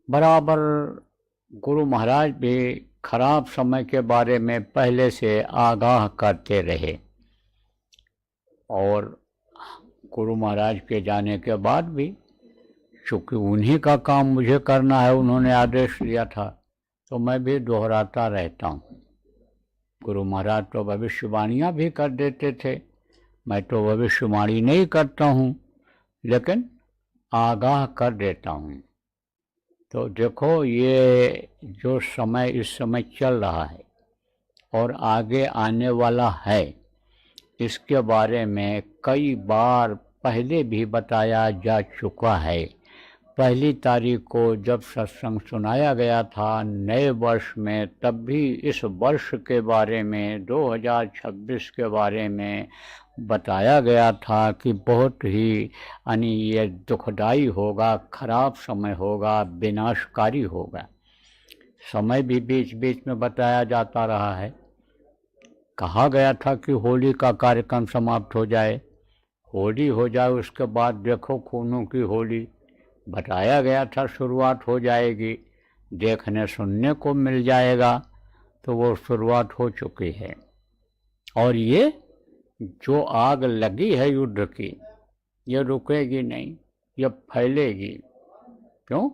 बराबर गुरु महाराज भी खराब समय के बारे में पहले से आगाह करते रहे, और गुरु महाराज के जाने के बाद भी चूँकि उन्हीं का काम मुझे करना है, उन्होंने आदेश दिया था, तो मैं भी दोहराता रहता हूँ। गुरु महाराज तो भविष्यवाणियाँ भी कर देते थे, मैं तो भविष्यवाणी नहीं करता हूँ, लेकिन आगाह कर देता हूँ। तो देखो, ये जो समय इस समय चल रहा है और आगे आने वाला है, इसके बारे में कई बार पहले भी बताया जा चुका है। पहली तारीख को जब सत्संग सुनाया गया था नए वर्ष में, तब भी इस वर्ष के बारे में 2026 के बारे में बताया गया था कि बहुत ही यानी ये दुखदाई होगा, खराब समय होगा, विनाशकारी होगा। समय भी बीच बीच में बताया जाता रहा है। कहा गया था कि होली का कार्यक्रम समाप्त हो जाए, होली हो जाए, उसके बाद देखो खूनों की होली। बताया गया था शुरुआत हो जाएगी, देखने सुनने को मिल जाएगा, तो वो शुरुआत हो चुकी है। और ये जो आग लगी है युद्ध की, ये रुकेगी नहीं, ये फैलेगी। क्यों?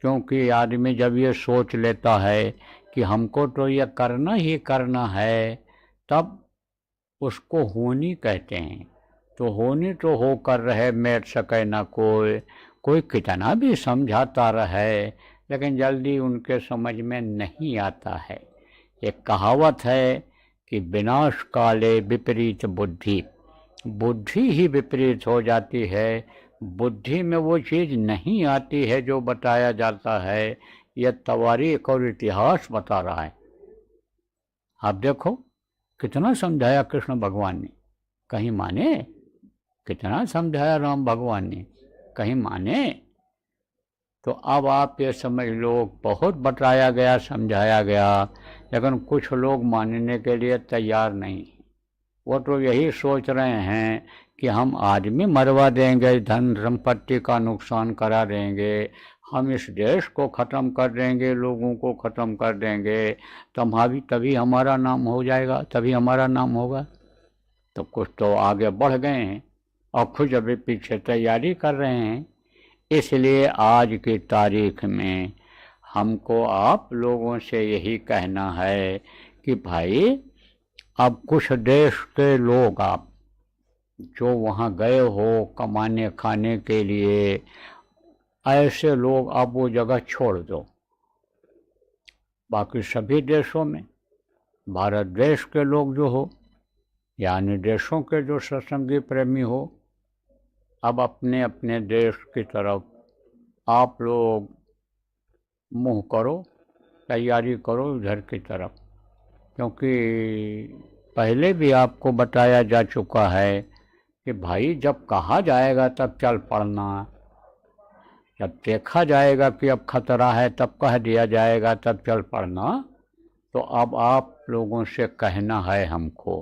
क्योंकि आदमी जब ये सोच लेता है कि हमको तो ये करना ही करना है, तब उसको होनी कहते हैं। तो होनी तो होकर रहे, मेट सके ना कोई, कोई कितना भी समझाता रहे, लेकिन जल्दी उनके समझ में नहीं आता है। एक कहावत है कि विनाश काले विपरीत बुद्धि, बुद्धि ही विपरीत हो जाती है, बुद्धि में वो चीज़ नहीं आती है जो बताया जाता है। यह तवारीख और इतिहास बता रहा है। आप देखो कितना समझाया कृष्ण भगवान ने, कहीं माने? कितना समझाया राम भगवान ने, कहीं माने? तो अब आप ये समझ लो, बहुत बताया गया, समझाया गया, लेकिन कुछ लोग मानने के लिए तैयार नहीं। वो तो यही सोच रहे हैं कि हम आदमी मरवा देंगे, धन संपत्ति का नुकसान करा देंगे, हम इस देश को ख़त्म कर देंगे, लोगों को ख़त्म कर देंगे, तभी हमारा नाम हो जाएगा, तभी हमारा नाम होगा। तो कुछ तो आगे बढ़ गए हैं और खुद अभी पीछे तैयारी कर रहे हैं। इसलिए आज की तारीख में हमको आप लोगों से यही कहना है कि भाई, अब कुछ देश के लोग, आप जो वहाँ गए हो कमाने खाने के लिए, ऐसे लोग अब वो जगह छोड़ दो। बाकी सभी देशों में भारत देश के लोग जो हो, यानी देशों के जो सत्संगी प्रेमी हो, अब अपने अपने देश की तरफ आप लोग मुँह करो, तैयारी करो उधर की तरफ। क्योंकि पहले भी आपको बताया जा चुका है कि भाई, जब कहा जाएगा तब चल पड़ना, जब देखा जाएगा कि अब खतरा है तब कह दिया जाएगा तब चल पड़ना। तो अब आप लोगों से कहना है हमको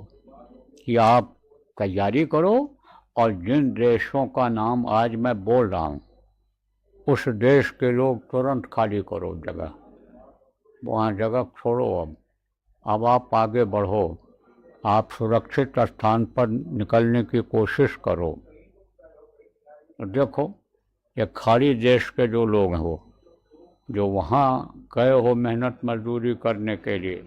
कि आप तैयारी करो, और जिन देशों का नाम आज मैं बोल रहा हूँ, उस देश के लोग तुरंत खाली करो जगह, वहाँ जगह छोड़ो। अब आप आगे बढ़ो, आप सुरक्षित स्थान पर निकलने की कोशिश करो। देखो, ये खाड़ी देश के जो लोग हैं, वो जो वहाँ गए हो मेहनत मजदूरी करने के लिए,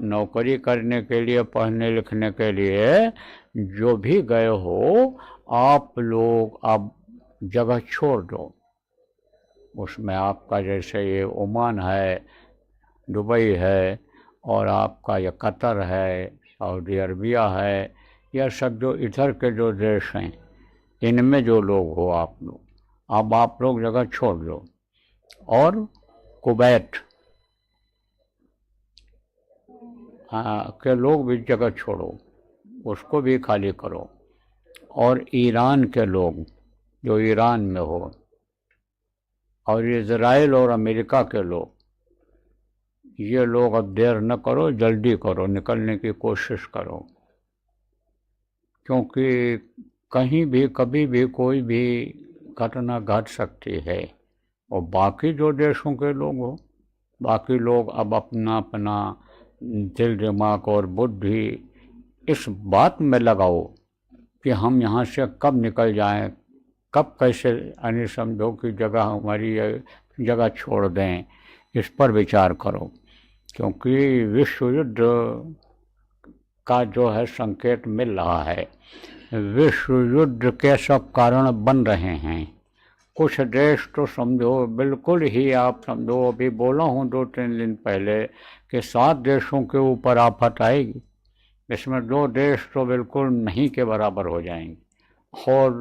नौकरी करने के लिए, पढ़ने लिखने के लिए, जो भी गए हो, आप लोग अब जगह छोड़ दो। उसमें आपका जैसे ये ओमान है, दुबई है, और आपका ये कतर है, सऊदी अरबिया है, यह सब जो इधर के जो देश हैं, इनमें जो लोग हो आप लोग, अब आप लोग जगह छोड़ दो। और कुवैत के लोग भी जगह छोड़ो, उसको भी खाली करो। और ईरान के लोग जो ईरान में हो, और इज़राइल और अमेरिका के लोग, ये लोग अब देर न करो, जल्दी करो, निकलने की कोशिश करो। क्योंकि कहीं भी कभी भी कोई भी घटना घट सकती है, और बाकी जो देशों के लोग हो, बाकी लोग अब अपना अपना दिल दिमाग और बुद्धि इस बात में लगाओ कि हम यहाँ से कब निकल जाएं, कब कैसे यानी समझो कि जगह हमारी जगह छोड़ दें, इस पर विचार करो। क्योंकि विश्व युद्ध का जो है संकेत मिल रहा है, विश्व युद्ध के सब कारण बन रहे हैं। कुछ देश तो समझो बिल्कुल ही, आप समझो अभी बोला हूँ 2-3 दिन पहले कि 7 देशों के ऊपर आफत आएगी, इसमें 2 देश तो बिल्कुल नहीं के बराबर हो जाएंगे और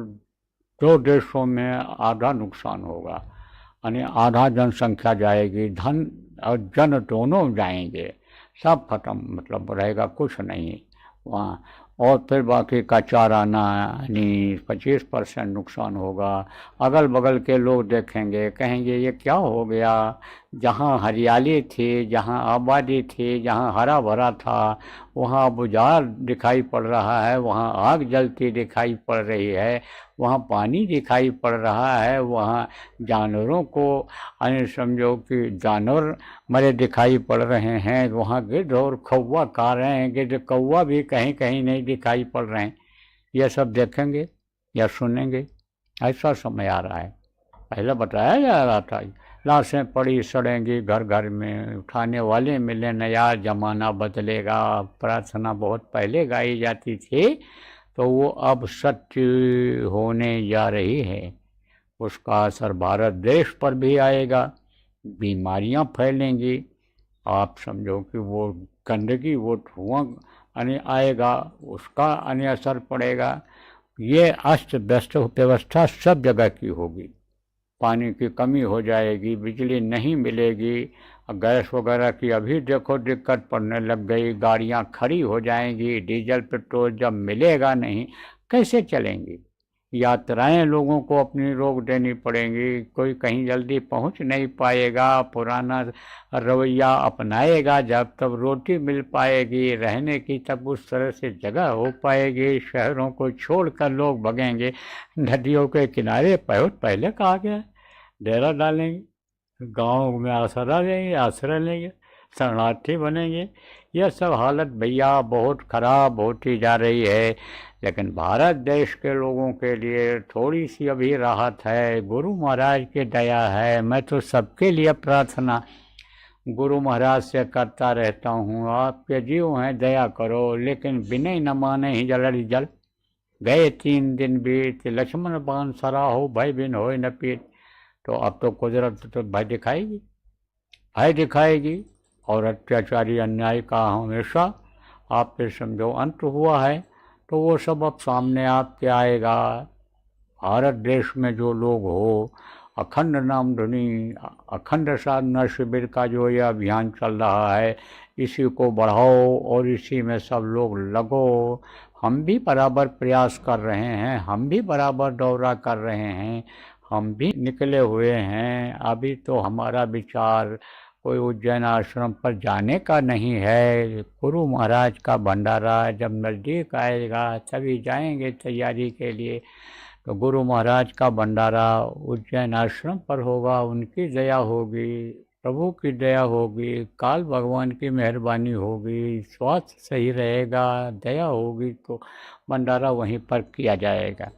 2 देशों में आधा नुकसान होगा, यानी आधा जनसंख्या जाएगी, धन और जन दोनों जाएंगे, सब खत्म, मतलब रहेगा कुछ नहीं वहाँ। और फिर बाकी का चाराना यानी 25% नुकसान होगा। अगल बगल के लोग देखेंगे, कहेंगे ये क्या हो गया, जहाँ हरियाली थी, जहाँ आबादी थी, जहाँ हरा भरा था, वहाँ अब उजाड़ दिखाई पड़ रहा है, वहाँ आग जलती दिखाई पड़ रही है, वहाँ पानी दिखाई पड़ रहा है, वहाँ जानवरों को यानी समझो कि जानवर मरे दिखाई पड़ रहे हैं, वहाँ गिद्ध और कौवा खा रहे हैं, गिद्ध कौवा भी कहीं कहीं नहीं दिखाई पड़ रहे हैं। यह सब देखेंगे या सुनेंगे, ऐसा समय आ रहा है। पहले बताया जा रहा था लाशें पड़ी सड़ेंगी घर घर में, उठाने वाले मिले न यार, जमाना बदलेगा, प्रार्थना बहुत पहले गाई जाती थी, तो वो अब सत्य होने जा रही है। उसका असर भारत देश पर भी आएगा, बीमारियां फैलेंगी, आप समझो कि वो गंदगी, वो धुआं यानी आएगा, उसका यानी असर पड़ेगा। ये अस्त व्यस्त व्यवस्था सब जगह की होगी, पानी की कमी हो जाएगी, बिजली नहीं मिलेगी, गैस वगैरह की अभी देखो दिक्कत पड़ने लग गई, गाड़ियां खड़ी हो जाएंगी, डीजल पेट्रोल जब मिलेगा नहीं कैसे चलेंगी, यात्राएं लोगों को अपनी रोक देनी पड़ेंगी, कोई कहीं जल्दी पहुंच नहीं पाएगा, पुराना रवैया अपनाएगा जब तब रोटी मिल पाएगी, रहने की तब उस तरह से जगह हो पाएगी, शहरों को छोड़कर लोग भगेंगे, नदियों के किनारे बहुत पहले कहा गया डेरा डालेंगे, गांव में आसरा लेंगे, आश्रय लेंगे, शरणार्थी बनेंगे। यह सब हालत भैया बहुत खराब होती जा रही है। लेकिन भारत देश के लोगों के लिए थोड़ी सी अभी राहत है, गुरु महाराज की दया है। मैं तो सबके लिए प्रार्थना गुरु महाराज से करता रहता हूँ, आपके जीव हैं दया करो, लेकिन विनय न माने ही जल जल गए 3 दिन बीत, लक्ष्मण बाण सरा हो भय बिन होय न पीत। तो अब तो कुदरत तो भय दिखाएगी, भय दिखाएगी, और अत्याचारी अन्याय का हमेशा आप पे समझो अंत हुआ है, तो वो सब अब सामने आपके आएगा। भारत देश में जो लोग हो, अखंड नाम धुनी, अखंड साधना शिविर का जो ये अभियान चल रहा है, इसी को बढ़ाओ और इसी में सब लोग लगो। हम भी बराबर प्रयास कर रहे हैं, हम भी बराबर दौरा कर रहे हैं, हम भी निकले हुए हैं। अभी तो हमारा विचार कोई उज्जैन आश्रम पर जाने का नहीं है, गुरु महाराज का भंडारा जब नज़दीक आएगा तभी जाएंगे तैयारी के लिए। तो गुरु महाराज का भंडारा उज्जैन आश्रम पर होगा, उनकी दया होगी, प्रभु की दया होगी, काल भगवान की मेहरबानी होगी, स्वास्थ्य सही रहेगा, दया होगी, तो भंडारा वहीं पर किया जाएगा।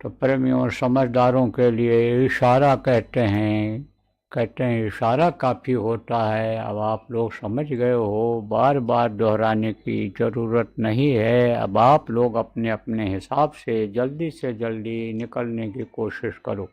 तो प्रेमियों और समझदारों के लिए इशारा कहते हैं इशारा काफ़ी होता है। अब आप लोग समझ गए हो, बार बार दोहराने की ज़रूरत नहीं है। अब आप लोग अपने अपने हिसाब से जल्दी निकलने की कोशिश करो।